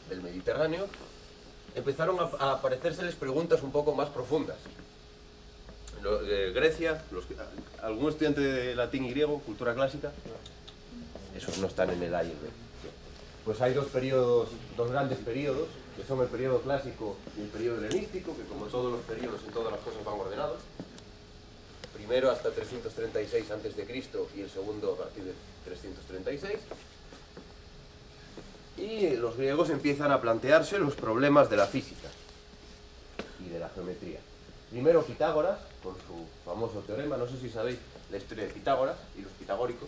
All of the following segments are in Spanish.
del Mediterráneo, empezaron a aparecérseles preguntas un poco más profundas. Grecia, algún estudiante de latín y griego, cultura clásica, esos no están en el A y el B. Pues hay dos grandes periodos, que son el periodo clásico y el periodo helenístico, que como todos los periodos en todas las cosas van ordenados. Primero hasta 336 a.C. y el segundo a partir de 336. Y los griegos empiezan a plantearse los problemas de la física y de la geometría. Primero Pitágoras, con su famoso teorema, no sé si sabéis la historia de Pitágoras y los pitagóricos.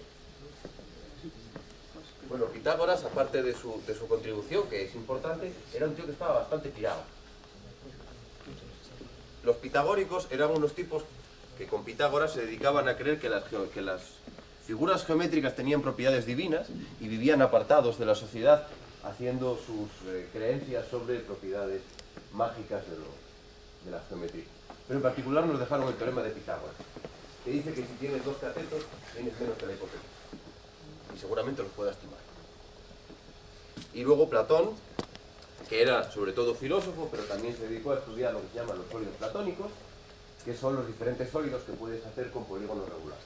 Bueno, Pitágoras, aparte de su contribución, que es importante, era un tío que estaba bastante tirado. Los pitagóricos eran unos tipos que con Pitágoras se dedicaban a creer que las figuras geométricas tenían propiedades divinas y vivían apartados de la sociedad haciendo sus creencias sobre propiedades mágicas de las geometrías. Pero en particular nos dejaron el teorema de Pitágoras, que dice que si tienes dos catetos, tienes menos que la hipotenusa. Y seguramente los pueda estimar. Y luego Platón, que era sobre todo filósofo, pero también se dedicó a estudiar lo que se llaman los sólidos platónicos, que son los diferentes sólidos que puedes hacer con polígonos regulares.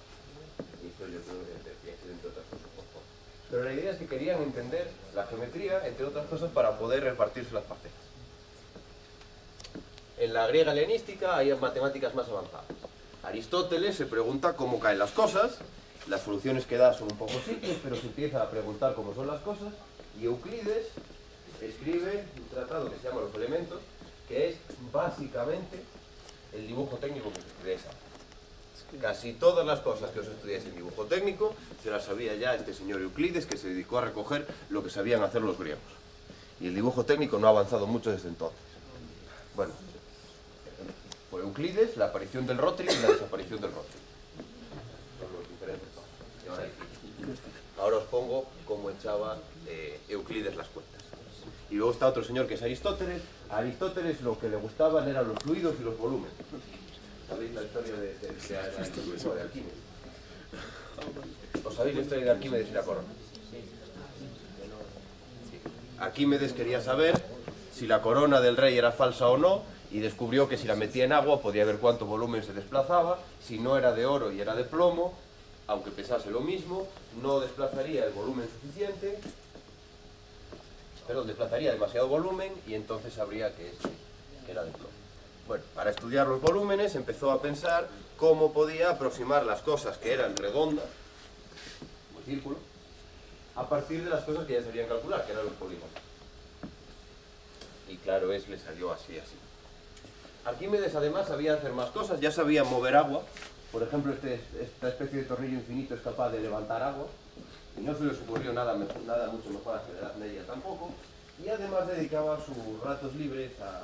Y esto yo creo que entre otras cosas por favor. Pero la idea es que querían entender la geometría, entre otras cosas, para poder repartirse las parcelas. En la griega helenística hay matemáticas más avanzadas. Aristóteles se pregunta cómo caen las cosas, las soluciones que da son un poco simples, pero se empieza a preguntar cómo son las cosas, y Euclides escribe un tratado que se llama Los Elementos, que es básicamente el dibujo técnico que se estudia esa. Casi todas las cosas que os estudiáis en dibujo técnico se las sabía ya este señor Euclides, que se dedicó a recoger lo que sabían hacer los griegos. Y el dibujo técnico no ha avanzado mucho desde entonces. Bueno, por Euclides, la aparición del rótilo y la desaparición del rótilo. Son los diferentes pasos. Ahora os pongo cómo echaba Euclides las cuentas. Y luego está otro señor que es Aristóteles. A Aristóteles lo que le gustaban eran los fluidos y los volúmenes. ¿Sabéis la historia de Arquímedes? ¿Os sabéis la historia de Arquímedes y la corona? Arquímedes quería saber si la corona del rey era falsa o no, y descubrió que si la metía en agua podía ver cuánto volumen se desplazaba. Si no era de oro y era de plomo, aunque pesase lo mismo, no desplazaría el volumen suficiente, perdón, desplazaría demasiado volumen y entonces sabría que era de plomo. Bueno, para estudiar los volúmenes empezó a pensar cómo podía aproximar las cosas que eran redondas, como círculo, a partir de las cosas que ya sabían calcular, que eran los polígonos. Y claro, le salió así. Arquímedes además sabía hacer más cosas, ya sabía mover agua. Por ejemplo, esta especie de tornillo infinito es capaz de levantar agua, y no se les ocurrió nada mucho mejor a la Edad Media tampoco, y además dedicaba sus ratos libres a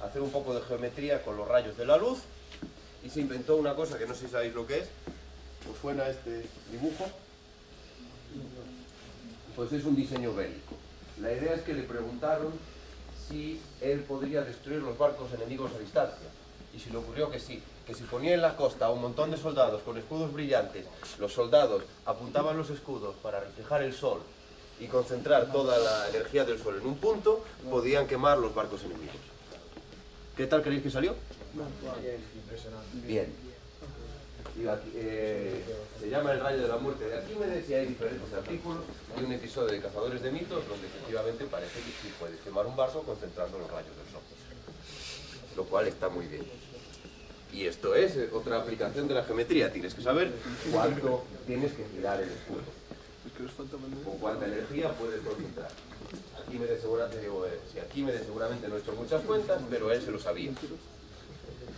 hacer un poco de geometría con los rayos de la luz, y se inventó una cosa que no sé si sabéis lo que es. ¿Os suena este dibujo? Pues es un diseño bélico. La idea es que le preguntaron si él podría destruir los barcos enemigos a distancia, y se le ocurrió que sí, que si ponía en la costa un montón de soldados con escudos brillantes, los soldados apuntaban los escudos para reflejar el sol y concentrar toda la energía del sol en un punto, podían quemar los barcos enemigos. ¿Qué tal creéis que salió? Bien. Se llama El rayo de la muerte de Arquímedes y hay diferentes artículos y un episodio de Cazadores de mitos donde efectivamente parece que sí puedes quemar un barco concentrando los rayos del sol, lo cual está muy bien. Y esto es otra aplicación de la geometría. Tienes que saber cuánto tienes que girar el escudo o cuánta energía puedes concentrar. Arquímedes seguramente no ha hecho muchas cuentas, pero él se lo sabía.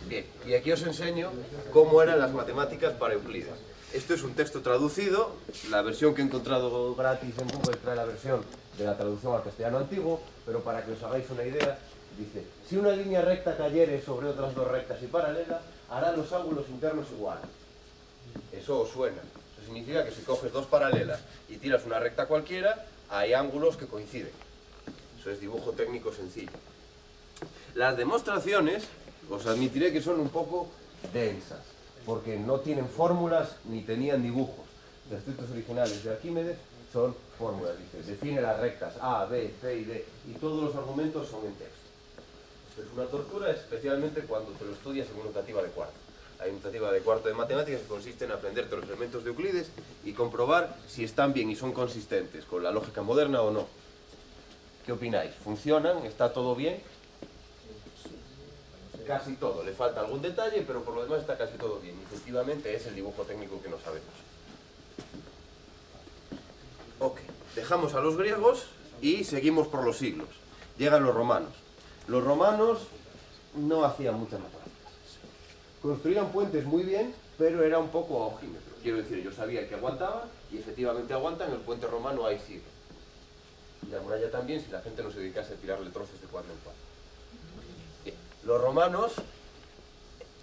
Bien, y aquí os enseño cómo eran las matemáticas para Euclides. Esto es un texto traducido, la versión que he encontrado gratis en Google trae la versión de la traducción al castellano antiguo, pero para que os hagáis una idea, dice: si una línea recta cayere sobre otras dos rectas y paralelas, hará los ángulos internos iguales. Eso os suena. Eso significa que si coges dos paralelas y tiras una recta cualquiera, hay ángulos que coinciden. Eso es dibujo técnico sencillo. Las demostraciones, os admitiré que son un poco densas, porque no tienen fórmulas ni tenían dibujos. Los textos originales de Arquímedes son fórmulas, dice, define las rectas A, B, C y D, y todos los argumentos son en texto. Esto es una tortura, especialmente cuando te lo estudias en una optativa de cuarto. Hay una optativa de cuarto de matemáticas que consiste en aprenderte los elementos de Euclides y comprobar si están bien y son consistentes con la lógica moderna o no. ¿Qué opináis? ¿Funcionan? ¿Está todo bien? Casi todo. Le falta algún detalle, pero por lo demás está casi todo bien. Efectivamente es el dibujo técnico que no sabemos. Ok, dejamos a los griegos y seguimos por los siglos. Llegan los romanos. Los romanos no hacían muchas matemáticas. Construían puentes muy bien, pero era un poco a ojímetro. Quiero decir, yo sabía que aguantaban y efectivamente aguantan. El puente romano ahí sigue. Y la muralla también, si la gente no se dedicase a tirarle trozos de cuadro en cuadro. Bien. Los romanos,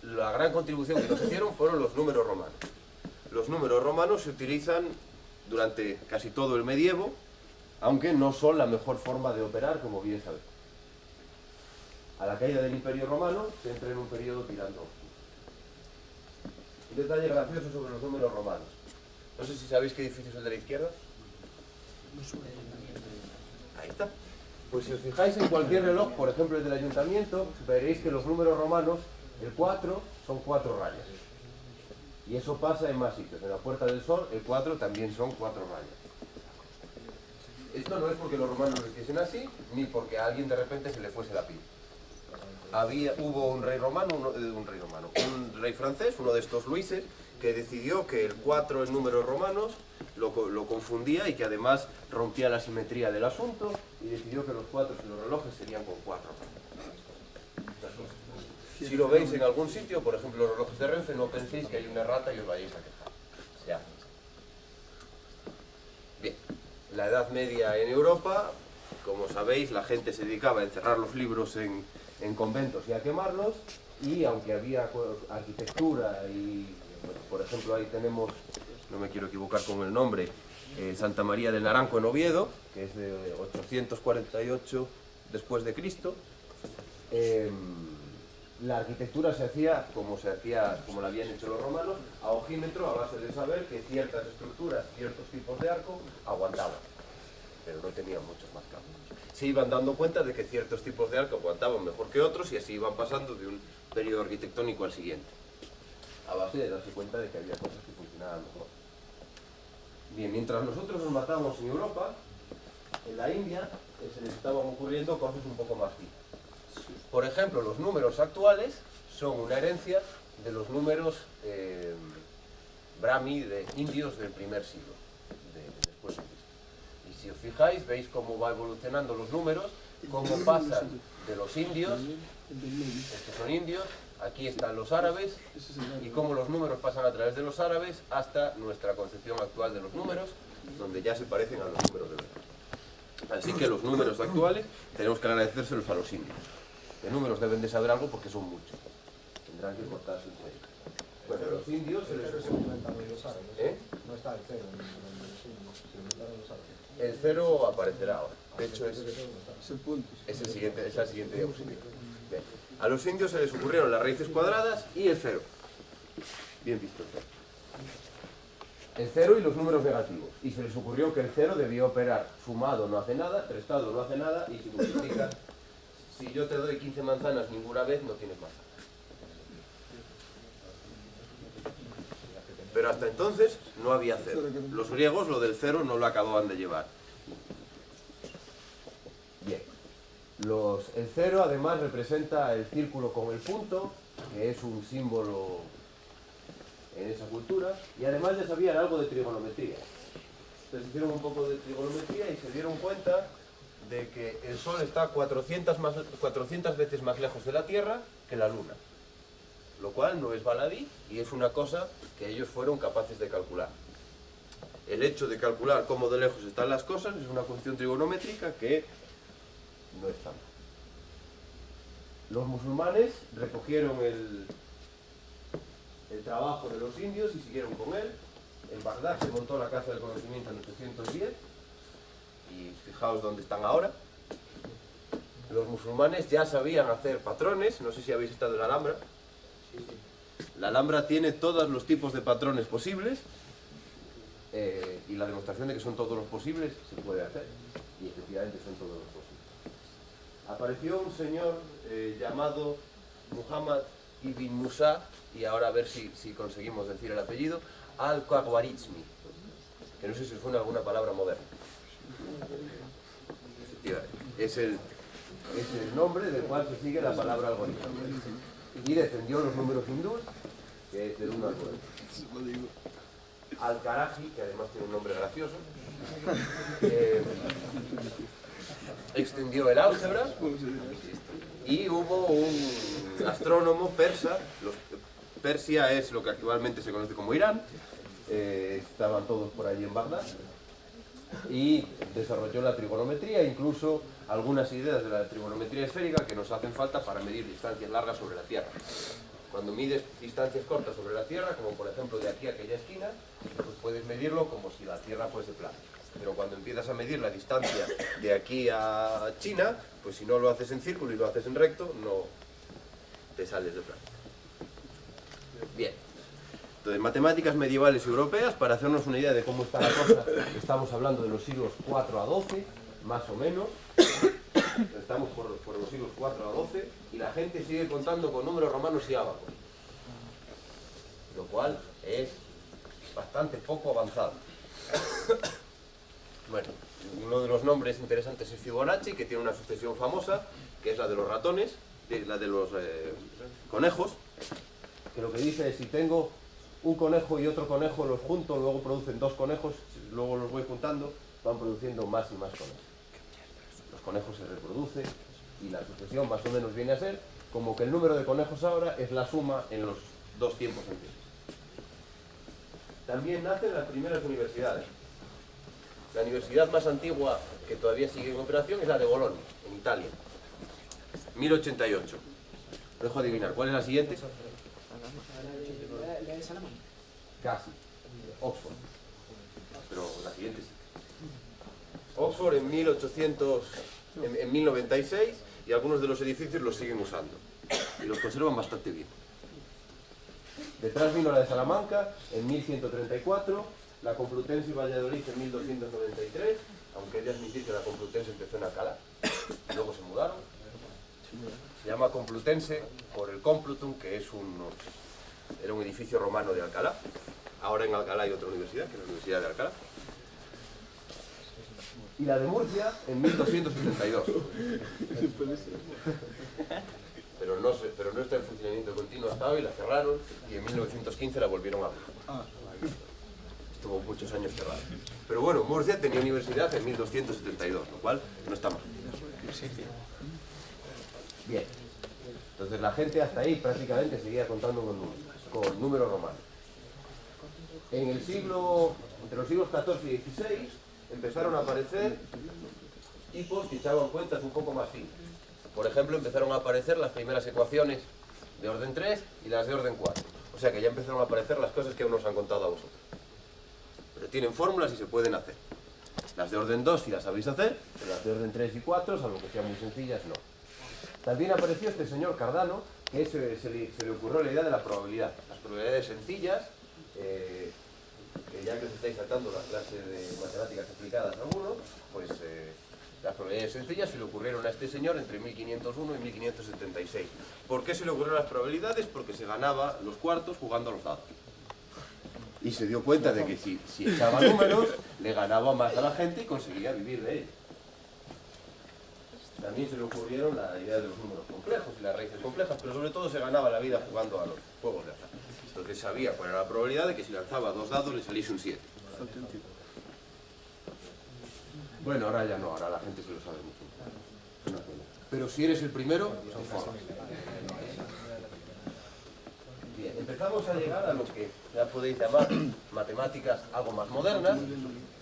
la gran contribución que nos hicieron fueron los números romanos. Los números romanos se utilizan durante casi todo el medievo, aunque no son la mejor forma de operar, como bien sabéis. A la caída del Imperio Romano se entra en un periodo tirando. Un detalle gracioso sobre los números romanos. No sé si sabéis qué edificio es el de la izquierda. Ahí está. Pues si os fijáis en cualquier reloj, por ejemplo el del ayuntamiento, veréis que los números romanos, el 4, son 4 rayas. Y eso pasa en más sitios. En la Puerta del Sol, el 4 también son 4 rayas. Esto no es porque los romanos lo hiciesen así, ni porque a alguien de repente se le fuese la pila. Hubo un rey francés, uno de estos Luises, que decidió que el 4 en números romanos lo confundía y que además rompía la simetría del asunto, y decidió que los 4 en los relojes serían con 4. Si lo veis en algún sitio, por ejemplo los relojes de Renfe, no penséis que hay una errata y os vayáis a quejar. Ya. Bien, la Edad Media en Europa, como sabéis, la gente se dedicaba a encerrar los libros en conventos y a quemarlos, y aunque había arquitectura y, bueno, por ejemplo, ahí tenemos, no me quiero equivocar con el nombre, Santa María del Naranco en Oviedo, que es de 848 después de Cristo. La arquitectura se hacía como la habían hecho los romanos, a ojímetro, a base de saber que ciertas estructuras, ciertos tipos de arco aguantaban, pero no tenían muchos más campos. Se iban dando cuenta de que ciertos tipos de arco aguantaban mejor que otros y así iban pasando de un periodo arquitectónico al siguiente, a base de darse cuenta de que había cosas que funcionaban mejor. Bien, mientras nosotros nos matábamos en Europa, en la India se les estaban ocurriendo cosas un poco más finas. Por ejemplo, los números actuales son una herencia de los números Brahmi de indios del primer siglo después de Cristo. Y si os fijáis, veis cómo va evolucionando los números, cómo pasan de los indios, estos son indios, aquí están los árabes, y cómo los números pasan a través de los árabes hasta nuestra concepción actual de los números, donde ya se parecen a los números de verdad. Así que los números actuales tenemos que agradecérselos a los indios. De números deben de saber algo porque son muchos. Tendrán que cortar su cuello. Bueno, los indios se les ocurrió. No está el cero en los indios, se inventaron los árabes. El cero aparecerá ahora. De hecho, es la siguiente diapositiva. Bien. A los indios se les ocurrieron las raíces cuadradas y el cero. Bien visto el cero. El cero y los números negativos. Y se les ocurrió que el cero debía operar sumado no hace nada, restado no hace nada, y si multiplica, si yo te doy 15 manzanas ninguna vez, no tienes manzanas. Pero hasta entonces no había cero. Los griegos lo del cero no lo acababan de llevar. Bien. El cero además representa el círculo con el punto, que es un símbolo en esa cultura, y además ya sabían algo de trigonometría. Entonces hicieron un poco de trigonometría y se dieron cuenta de que el Sol está 400 veces más lejos de la Tierra que la Luna, lo cual no es baladí y es una cosa que ellos fueron capaces de calcular. El hecho de calcular cómo de lejos están las cosas es una función trigonométrica que no está mal. Los musulmanes recogieron el trabajo de los indios y siguieron con él. En Bagdad se montó la Casa del Conocimiento en 810 y fijaos dónde están ahora. Los musulmanes ya sabían hacer patrones, no sé si habéis estado en la Alhambra. La Alhambra tiene todos los tipos de patrones posibles. y la demostración de que son todos los posibles se puede hacer, y efectivamente son todos los posibles. Apareció un señor llamado Muhammad ibn Musa, y ahora a ver si conseguimos decir el apellido, al-Khwarizmi, que no sé si suena alguna palabra moderna. Efectivamente, es el nombre del cual se sigue la palabra algoritmo. Y defendió los números hindúes, que es del 1 al 9. Al-Karaji, que además tiene un nombre gracioso, extendió el álgebra, y hubo un astrónomo persa. Persia es lo que actualmente se conoce como Irán, estaban todos por allí en Bagdad, y desarrolló la trigonometría, incluso algunas ideas de la trigonometría esférica que nos hacen falta para medir distancias largas sobre la Tierra. Cuando mides distancias cortas sobre la Tierra, como por ejemplo de aquí a aquella esquina, pues puedes medirlo como si la Tierra fuese plana. Pero cuando empiezas a medir la distancia de aquí a China, pues si no lo haces en círculo y lo haces en recto, no te sales de plano. Bien. Entonces, matemáticas medievales europeas, para hacernos una idea de cómo está la cosa, estamos hablando de los siglos 4 a 12, más o menos. Estamos por los siglos 4 a 12, y la gente sigue contando con números romanos y ábacos, lo cual es bastante poco avanzado. Bueno, uno de los nombres interesantes es Fibonacci, que tiene una sucesión famosa, que es la de los ratones, la de los conejos, que lo que dice es: si tengo un conejo y otro conejo, los junto, luego producen dos conejos, luego los voy juntando, van produciendo más y más conejos. Los conejos se reproducen, y la sucesión más o menos viene a ser como que el número de conejos ahora es la suma en los dos tiempos anteriores. También nacen las primeras universidades. La universidad más antigua que todavía sigue en operación es la de Bolonia, en Italia. 1088. Dejo adivinar. ¿Cuál es la siguiente? La de Salamanca. Casi. Oxford. Pero la siguiente sí. Oxford en 1096, y algunos de los edificios los siguen usando. Y los conservan bastante bien. Detrás vino la de Salamanca en 1134, la Complutense y Valladolid en 1293, aunque he de admitir que la Complutense empezó en Alcalá, luego se mudaron. Se llama Complutense por el Complutum, que era un edificio romano de Alcalá. Ahora en Alcalá hay otra universidad, que es la Universidad de Alcalá. Y la de Murcia en 1272. Pero no está en funcionamiento continuo hasta hoy, la cerraron, y en 1915 la volvieron a abrir. Estuvo muchos años cerrada. Pero bueno, Murcia tenía universidad en 1272, lo cual no está mal. Bien. Entonces la gente hasta ahí prácticamente seguía contando con números romanos. Entre los siglos XIV y XVI, empezaron a aparecer tipos que echaban cuentas un poco más finas. Por ejemplo, empezaron a aparecer las primeras ecuaciones de orden 3 y las de orden 4. O sea que ya empezaron a aparecer las cosas que aún nos han contado a vosotros. Pero tienen fórmulas y se pueden hacer. Las de orden 2 sí las sabéis hacer, pero las de orden 3 y 4, salvo que sean muy sencillas, no. También apareció este señor Cardano, que se le ocurrió la idea de la probabilidad. Las probabilidades sencillas, que ya que os estáis saltando la clase de matemáticas aplicadas algunos, pues las probabilidades sencillas se le ocurrieron a este señor entre 1501 y 1576. ¿Por qué se le ocurrieron las probabilidades? Porque se ganaba los cuartos jugando a los dados. Y se dio cuenta de que si echaba números, le ganaba más a la gente y conseguía vivir de ello. También se le ocurrieron la idea de los números complejos y las raíces complejas, pero sobre todo se ganaba la vida jugando a los juegos de azar. Entonces sabía cuál era la probabilidad de que si lanzaba dos dados le saliese un 7. Bueno, ahora ya no, ahora la gente se lo sabe mucho. Pero si eres el primero, son formas. Bien, empezamos a llegar a lo que ya podéis llamar matemáticas algo más modernas.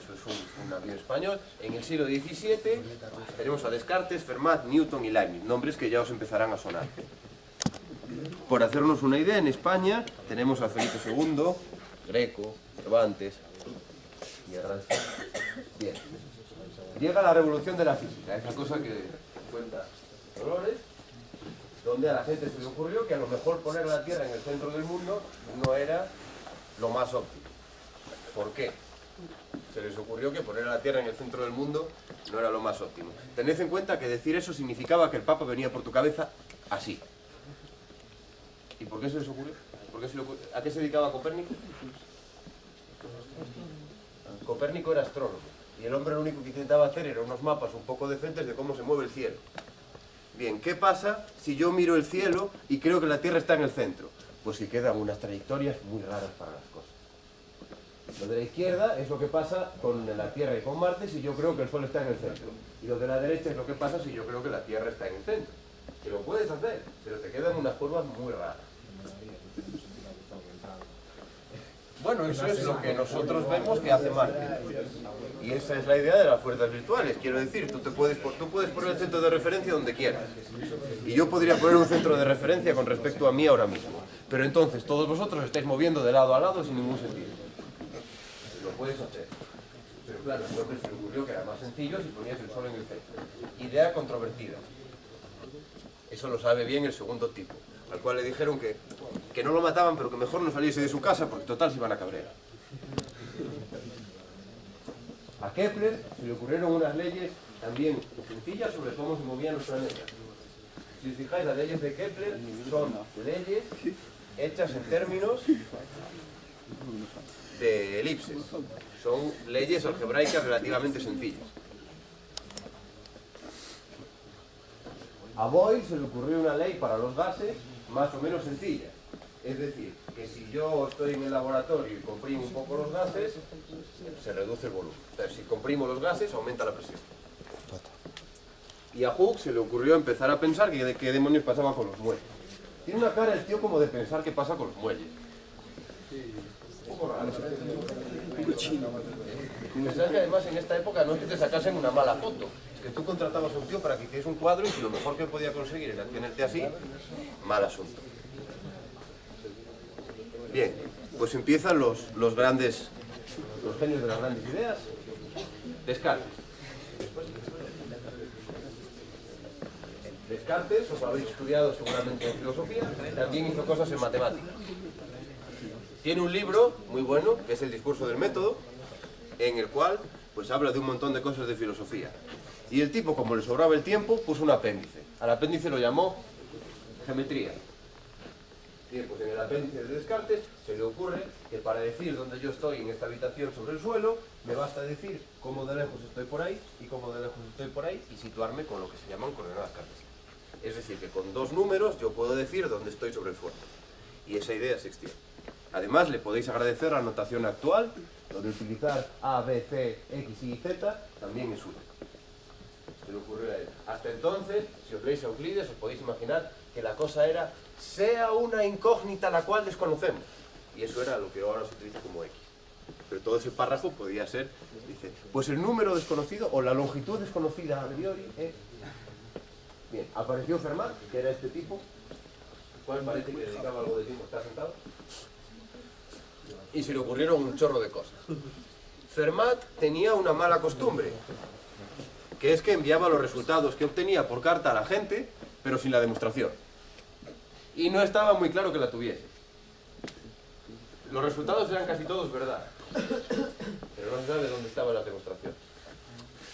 Eso es un avión español. En el siglo XVII tenemos a Descartes, Fermat, Newton y Leibniz, nombres que ya os empezarán a sonar. Por hacernos una idea, en España tenemos a Felipe II, Greco, Cervantes y Arranz. Bien. Llega la revolución de la física, esa cosa que cuenta Dolores, donde a la gente se le ocurrió que a lo mejor poner la Tierra en el centro del mundo no era lo más óptimo. ¿Por qué? Se les ocurrió que poner a la Tierra en el centro del mundo no era lo más óptimo. Tened en cuenta que decir eso significaba que el Papa venía por tu cabeza así. ¿Y por qué se les ocurrió? ¿A qué se dedicaba Copérnico? Copérnico era astrónomo. Y el hombre lo único que intentaba hacer era unos mapas un poco decentes de cómo se mueve el cielo. Bien, ¿qué pasa si yo miro el cielo y creo que la Tierra está en el centro? Pues que quedan unas trayectorias muy raras para las cosas. Lo de la izquierda es lo que pasa con la Tierra y con Marte si yo creo que el Sol está en el centro. Y lo de la derecha es lo que pasa si yo creo que la Tierra está en el centro. Que lo puedes hacer, pero te quedan unas curvas muy raras. Bueno, eso es lo que nosotros vemos que hace Marte. Y esa es la idea de las fuerzas virtuales. Quiero decir, tú puedes poner el centro de referencia donde quieras. Y yo podría poner un centro de referencia con respecto a mí ahora mismo. Pero entonces todos vosotros estáis moviendo de lado a lado sin ningún sentido. Lo puedes hacer. Pero claro, al hombre se le ocurrió que era más sencillo si ponías el Sol en el centro. Idea controvertida. Eso lo sabe bien el segundo tipo, al cual le dijeron que no lo mataban, pero que mejor no saliese de su casa, porque total se iban a cabrear. A Kepler se le ocurrieron unas leyes también sencillas sobre cómo se movían los planetas. Si os fijáis, las leyes de Kepler son leyes hechas en términos de elipses. Son leyes algebraicas relativamente sencillas. A Boyle se le ocurrió una ley para los gases más o menos sencilla. Es decir, que si yo estoy en el laboratorio y comprimo un poco los gases, se reduce el volumen. O sea, si comprimo los gases, aumenta la presión. Y a Hooke se le ocurrió empezar a pensar que qué demonios pasaba con los muelles. Tiene una cara el tío como de pensar qué pasa con los muelles. Un poco raro. Pensar que además en esta época no es que te sacasen una mala foto. Que tú contratabas a un tío para que hiciese un cuadro y si lo mejor que podía conseguir era tenerte así, mal asunto. Bien, pues empiezan los genios de las grandes ideas. Descartes. Descartes, os lo habéis estudiado seguramente en filosofía, también hizo cosas en matemáticas. Tiene un libro muy bueno, que es El discurso del método, en el cual pues habla de un montón de cosas de filosofía. Y el tipo, como le sobraba el tiempo, puso un apéndice. Al apéndice lo llamó geometría. Bien, pues en el apéndice de Descartes se le ocurre que para decir dónde yo estoy en esta habitación sobre el suelo, me basta decir cómo de lejos estoy por ahí y cómo de lejos estoy por ahí y situarme con lo que se llaman coordenadas cartesianas. Es decir, que con dos números yo puedo decir dónde estoy sobre el suelo. Y esa idea se extiende. Además, le podéis agradecer la notación actual, donde utilizar A, B, C, X, Y, Z también es útil. Se le ocurrió a él. Hasta entonces, si os leéis Euclides, os podéis imaginar que la cosa era sea una incógnita la cual desconocemos. Y eso era lo que ahora se utiliza como X. Pero todo ese párrafo podía ser, dice, pues el número desconocido o la longitud desconocida a priori es... Bien, apareció Fermat, que era este tipo, cual parece que dedicaba algo de tiempo a estar sentado. Y se le ocurrieron un chorro de cosas. Fermat tenía una mala costumbre, que es que enviaba los resultados que obtenía por carta a la gente, pero sin la demostración. Y no estaba muy claro que la tuviese. Los resultados eran casi todos verdad, pero no se sabe dónde estaba la demostración.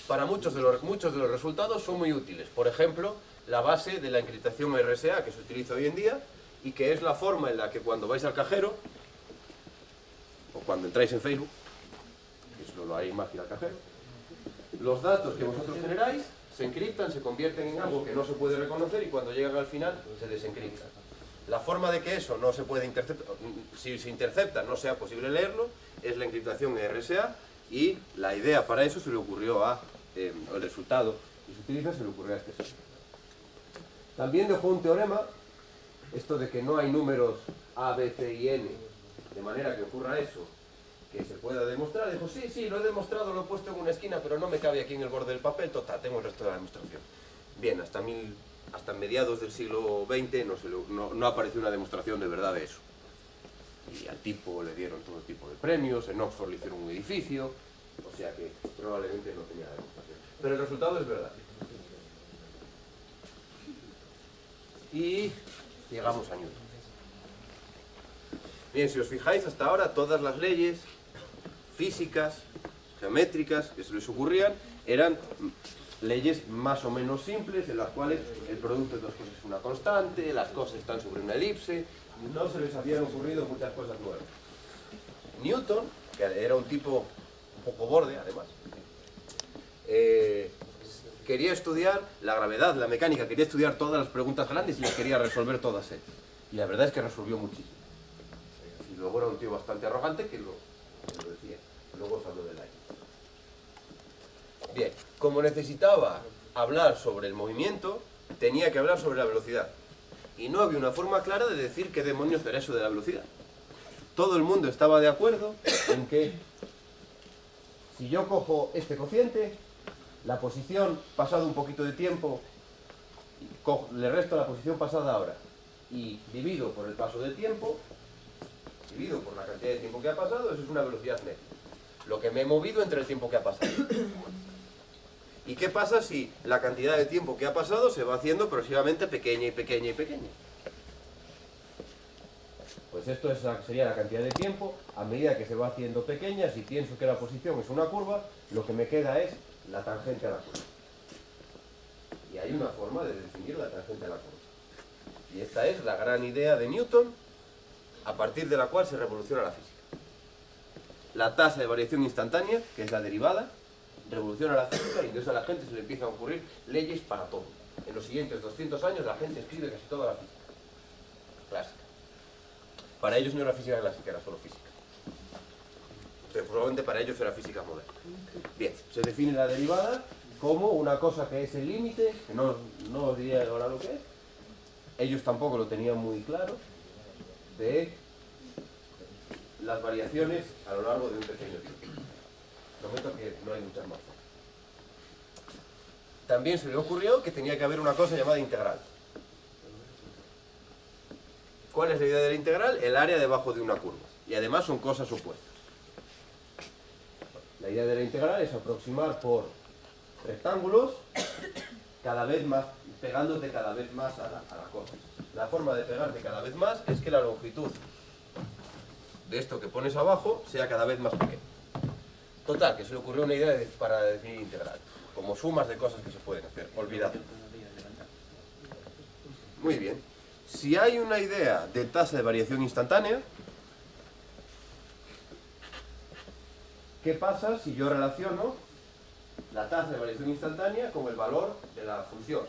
Para muchos de los resultados son muy útiles. Por ejemplo, la base de la encriptación RSA, que se utiliza hoy en día, y que es la forma en la que cuando vais al cajero, o cuando entráis en Facebook, que solo hay magia al cajero, los datos que vosotros generáis se encriptan, se convierten en algo que no se puede reconocer y cuando llegan al final se desencriptan. La forma de que eso no se puede interceptar, si se intercepta no sea posible leerlo, es la encriptación RSA y la idea para eso se le ocurrió el resultado que se utiliza se le ocurrió a este señor. También dejó un teorema, esto de que no hay números A, B, C y N, de manera que ocurra eso, que se pueda demostrar. Dijo, sí, lo he demostrado, lo he puesto en una esquina, pero no me cabe aquí en el borde del papel, total, tengo el resto de la demostración. Bien, hasta mediados del siglo XX no apareció una demostración de verdad de eso. Y al tipo le dieron todo tipo de premios, en Oxford le hicieron un edificio, o sea que probablemente no tenía demostración. Pero el resultado es verdad. Y llegamos a Newton. Bien, si os fijáis, hasta ahora todas las leyes físicas geométricas que se les ocurrían eran leyes más o menos simples en las cuales el producto de dos cosas es una constante, las cosas están sobre una elipse, no se les habían ocurrido muchas cosas nuevas. Newton, que era un tipo un poco borde además, quería estudiar la gravedad, la mecánica, quería estudiar todas las preguntas grandes y las quería resolver todas él. Y la verdad es que resolvió muchísimo. Y luego era un tío bastante arrogante que lo decía. Luego os hablo del aire. Bien, como necesitaba hablar sobre el movimiento, tenía que hablar sobre la velocidad. Y no había una forma clara de decir qué demonios era eso de la velocidad. Todo el mundo estaba de acuerdo en que si yo cojo este cociente, la posición pasado un poquito de tiempo, le resto la posición pasada ahora y divido por el paso del tiempo, divido por la cantidad de tiempo que ha pasado, eso es una velocidad media. Lo que me he movido entre el tiempo que ha pasado. ¿Y qué pasa si la cantidad de tiempo que ha pasado se va haciendo progresivamente pequeña y pequeña y pequeña? Pues esto sería la cantidad de tiempo a medida que se va haciendo pequeña. Si pienso que la posición es una curva, lo que me queda es la tangente a la curva. Y hay una forma de definir la tangente a la curva. Y esta es la gran idea de Newton, a partir de la cual se revoluciona la física. La tasa de variación instantánea, que es la derivada, revoluciona la física y entonces a la gente se le empiezan a ocurrir leyes para todo. En los siguientes 200 años la gente escribe casi toda la física clásica. Para ellos no era física clásica, era solo física. Pero probablemente para ellos era física moderna. Bien, se define la derivada como una cosa que es el límite, que no os diría ahora lo que es. Ellos tampoco lo tenían muy claro, de las variaciones a lo largo de un pequeño tiempo. Prometo que no hay muchas más. También se le ocurrió que tenía que haber una cosa llamada integral. ¿Cuál es la idea de la integral? El área debajo de una curva. Y además son cosas opuestas. La idea de la integral es aproximar por rectángulos cada vez más, pegándote cada vez más a la cosa. La forma de pegarte cada vez más es que la longitud de esto que pones abajo sea cada vez más pequeña. Total, que se le ocurrió una idea para definir integral, como sumas de cosas que se pueden hacer, olvidadlo. Muy bien. Si hay una idea de tasa de variación instantánea, ¿qué pasa si yo relaciono la tasa de variación instantánea con el valor de la función?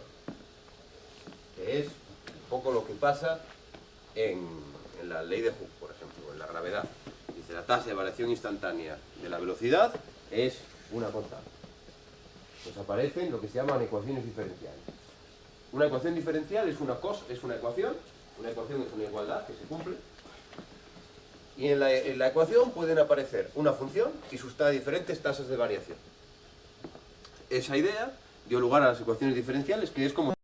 Que es un poco lo que pasa en la ley de Hooke, por ejemplo, en la gravedad. Dice, la tasa de variación instantánea de la velocidad es una constante. Pues aparecen lo que se llaman ecuaciones diferenciales. Una ecuación diferencial es una ecuación es una igualdad que se cumple, y en la ecuación pueden aparecer una función y sus diferentes tasas de variación. Esa idea dio lugar a las ecuaciones diferenciales, que es como